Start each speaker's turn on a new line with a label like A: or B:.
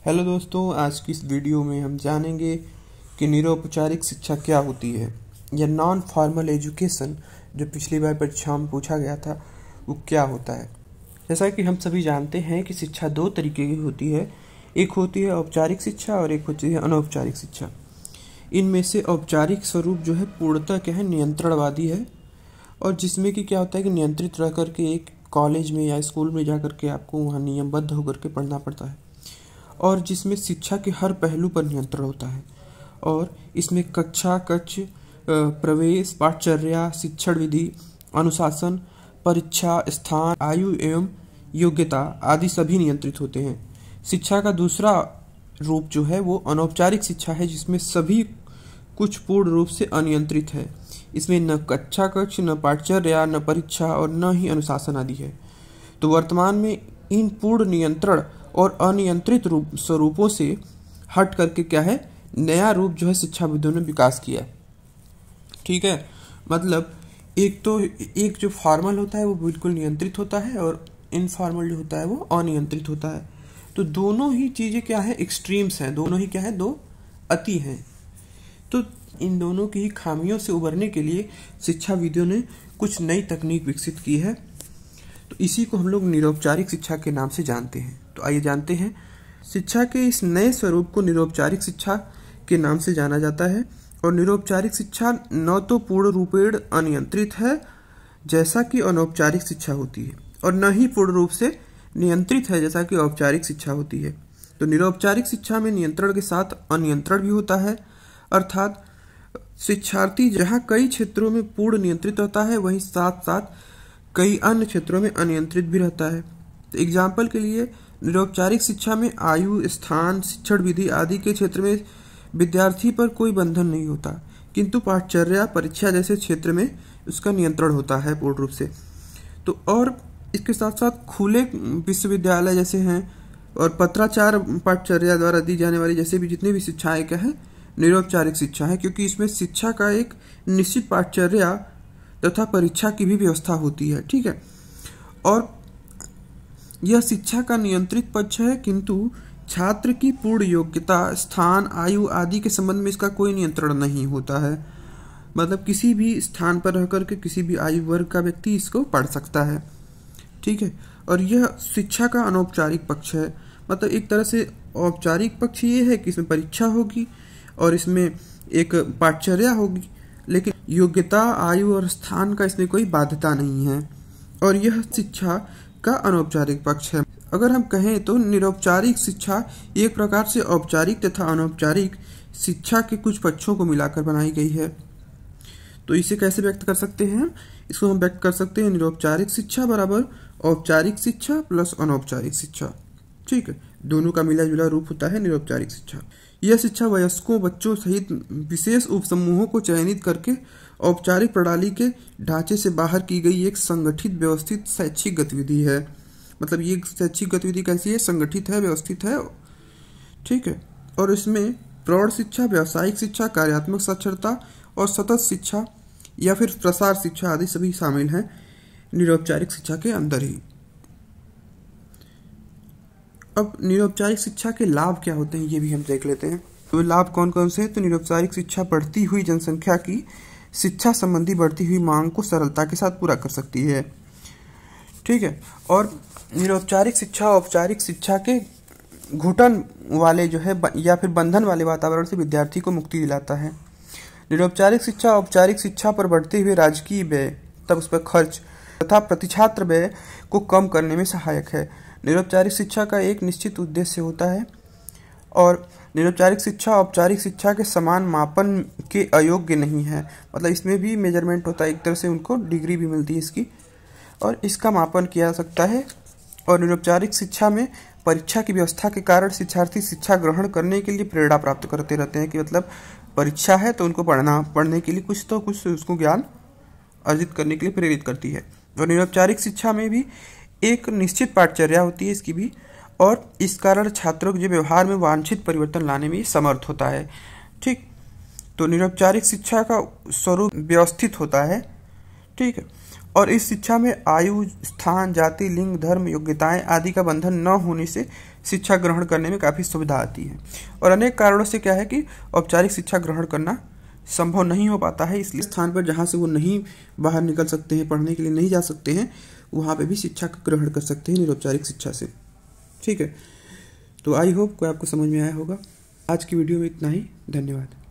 A: Hello दोस्तों, आज की इस वीडियो में हम जानेंगे कि निरौपचारिक शिक्षा क्या होती है या नॉन फॉर्मल एजुकेशन जो पिछली बार परीक्षा में पूछा गया था वो क्या होता है। जैसा कि हम सभी जानते हैं कि शिक्षा दो तरीके की होती है, एक होती है औपचारिक शिक्षा और एक होती है अनौपचारिक शिक्षा। इनमें से औपचारिक स्वरूप जो है पूर्णतः क्या है, नियंत्रणवादी है, और जिसमें कि क्या होता है कि नियंत्रित रह करके एक कॉलेज में या स्कूल में जा करके आपको वहाँ नियमबद्ध होकर के पढ़ना पड़ता है, और जिसमें शिक्षा के हर पहलू पर नियंत्रण होता है। और इसमें कक्षा, कक्ष, प्रवेश, पाठचर्या, शिक्षण विधि, अनुशासन, परीक्षा, स्थान, आयु एवं योग्यता आदि सभी नियंत्रित होते हैं। शिक्षा का दूसरा रूप जो है वो अनौपचारिक शिक्षा है, जिसमें सभी कुछ पूर्ण रूप से अनियंत्रित है। इसमें न कक्षा कक्ष, न पाठचर्या, न परीक्षा और न ही अनुशासन आदि है। तो वर्तमान में इन पूर्ण नियंत्रण और अनियंत्रित स्वरूपों से हट करके क्या है, नया रूप जो है शिक्षाविदों ने विकास किया। ठीक है, मतलब एक जो फॉर्मल होता है वो बिल्कुल नियंत्रित होता है और इनफॉर्मल जो होता है वो अनियंत्रित होता है। तो दोनों ही चीजें क्या है, एक्सट्रीम्स हैं, दोनों ही क्या है, दो अति हैं। तो इन दोनों की ही खामियों से उबरने के लिए शिक्षाविदों ने कुछ नई तकनीक विकसित की है। तो इसी को हम लोग निरौपचारिक शिक्षा के नाम से जानते हैं। तो आइए जानते हैं। शिक्षा के इस नए स्वरूप को निरौपचारिक शिक्षा के नाम से जाना जाता है। और निरौपचारिक शिक्षा न तो पूर्ण रूपेण अनियंत्रित है जैसा कि अनौपचारिक शिक्षा होती है, और न ही पूर्ण रूप से नियंत्रित है जैसा कि औपचारिक शिक्षा होती है। तो निरौपचारिक शिक्षा में नियंत्रण के साथ अनियंत्रण भी होता है, अर्थात शिक्षार्थी जहाँ कई क्षेत्रों में पूर्ण नियंत्रित होता है वहीं साथ साथ कई अन्य क्षेत्रों में अनियंत्रित भी रहता है। तो एग्जाम्पल के लिए निरौपचारिक शिक्षा में आयु, स्थान, शिक्षण विधि आदि के क्षेत्र में विद्यार्थी पर कोई बंधन नहीं होता, किंतु पाठचर्या, परीक्षा जैसे क्षेत्र में उसका नियंत्रण होता है पूर्ण रूप से। तो और इसके साथ साथ खुले विश्वविद्यालय जैसे हैं और पत्राचार पाठचर्या द्वारा दी जाने वाली जैसे भी जितनी भी शिक्षाएं क्या है, निरौपचारिक शिक्षा है, क्योंकि इसमें शिक्षा का एक निश्चित पाठचर्या तथा परीक्षा की भी व्यवस्था होती है। ठीक है, और यह शिक्षा का नियंत्रित पक्ष है, किंतु छात्र की पूर्ण योग्यता, स्थान, आयु आदि के संबंध में इसका कोई नियंत्रण नहीं होता है। मतलब किसी भी स्थान पर रहकर के किसी भी आयु वर्ग का व्यक्ति इसको पढ़ सकता है। ठीक है, और यह शिक्षा का अनौपचारिक पक्ष है। मतलब एक तरह से औपचारिक पक्ष ये है कि इसमें परीक्षा होगी और इसमें एक पाठचर्या होगी, लेकिन योग्यता, आयु और स्थान का इसमें कोई बाध्यता नहीं है। और यह शिक्षा का अनौपचारिक पक्ष है। अगर हम कहें तो निरौपचारिक शिक्षा एक प्रकार से औपचारिक तथा अनौपचारिक शिक्षा के कुछ पक्षों को मिलाकर बनाई गई है। तो इसे कैसे व्यक्त कर सकते हैं? इसको हम व्यक्त कर सकते हैं निरौपचारिक शिक्षा बराबर औपचारिक शिक्षा प्लस अनौपचारिक शिक्षा। ठीक है, दोनों का मिला जुला रूप होता है निरौपचारिक शिक्षा। यह शिक्षा वयस्कों, बच्चों सहित विशेष उपसमूहों को चयनित करके औपचारिक प्रणाली के ढांचे से बाहर की गई एक संगठित व्यवस्थित शैक्षिक गतिविधि है। मतलब ये शैक्षिक गतिविधि कैसी है? संगठित है, व्यवस्थित है। ठीक है, और इसमें प्रौढ़ शिक्षा, व्यावसायिक शिक्षा, कार्यात्मक साक्षरता और सतत शिक्षा या फिर प्रसार शिक्षा आदि सभी शामिल हैं निरौपचारिक शिक्षा के अंदर ही। अब निरौपचारिक शिक्षा के लाभ क्या होते हैं ये भी हम देख लेते हैं। तो लाभ कौन कौन से हैं? तो निरौपचारिक शिक्षा बढ़ती हुई जनसंख्या की शिक्षा संबंधी बढ़ती हुई मांग को सरलता के साथ पूरा कर सकती है। ठीक है, और निरौपचारिक शिक्षा औपचारिक शिक्षा के घुटन वाले जो है या फिर बंधन वाले वातावरण से विद्यार्थी को मुक्ति दिलाता है। निरौपचारिक शिक्षा औपचारिक शिक्षा पर बढ़ते हुए राजकीय व्यय, तब उस पर खर्च तथा प्रतिछात्र व्यय को कम करने में सहायक है। निरौपचारिक शिक्षा का एक निश्चित उद्देश्य होता है और निरौपचारिक शिक्षा औपचारिक शिक्षा के समान मापन के अयोग्य नहीं है। मतलब इसमें भी मेजरमेंट होता है, एक तरह से उनको डिग्री भी मिलती है इसकी, और इसका मापन किया जा सकता है। और निरौपचारिक शिक्षा में परीक्षा की व्यवस्था के कारण शिक्षार्थी शिक्षा ग्रहण करने के लिए प्रेरणा प्राप्त करते रहते हैं कि मतलब परीक्षा है तो उनको पढ़ने के लिए कुछ तो कुछ उसको ज्ञान अर्जित करने के लिए प्रेरित करती है। और निरौपचारिक शिक्षा में भी एक निश्चित पाठचर्या होती है इसकी भी, और इस कारण छात्रों के व्यवहार में वांछित परिवर्तन लाने में समर्थ होता है। ठीक, तो निरौपचारिक शिक्षा का स्वरूप व्यवस्थित होता है। ठीक है, और इस शिक्षा में आयु, स्थान, जाति, लिंग, धर्म, योग्यताएं आदि का बंधन न होने से शिक्षा ग्रहण करने में काफ़ी सुविधा आती है। और अनेक कारणों से क्या है कि औपचारिक शिक्षा ग्रहण करना संभव नहीं हो पाता है, इसलिए स्थान पर जहाँ से वो नहीं बाहर निकल सकते हैं, पढ़ने के लिए नहीं जा सकते हैं, वहाँ पे भी शिक्षा का ग्रहण कर सकते हैं निरौपचारिक शिक्षा से। ठीक है, तो आई होप कोई आपको समझ में आया होगा। आज की वीडियो में इतना ही, धन्यवाद।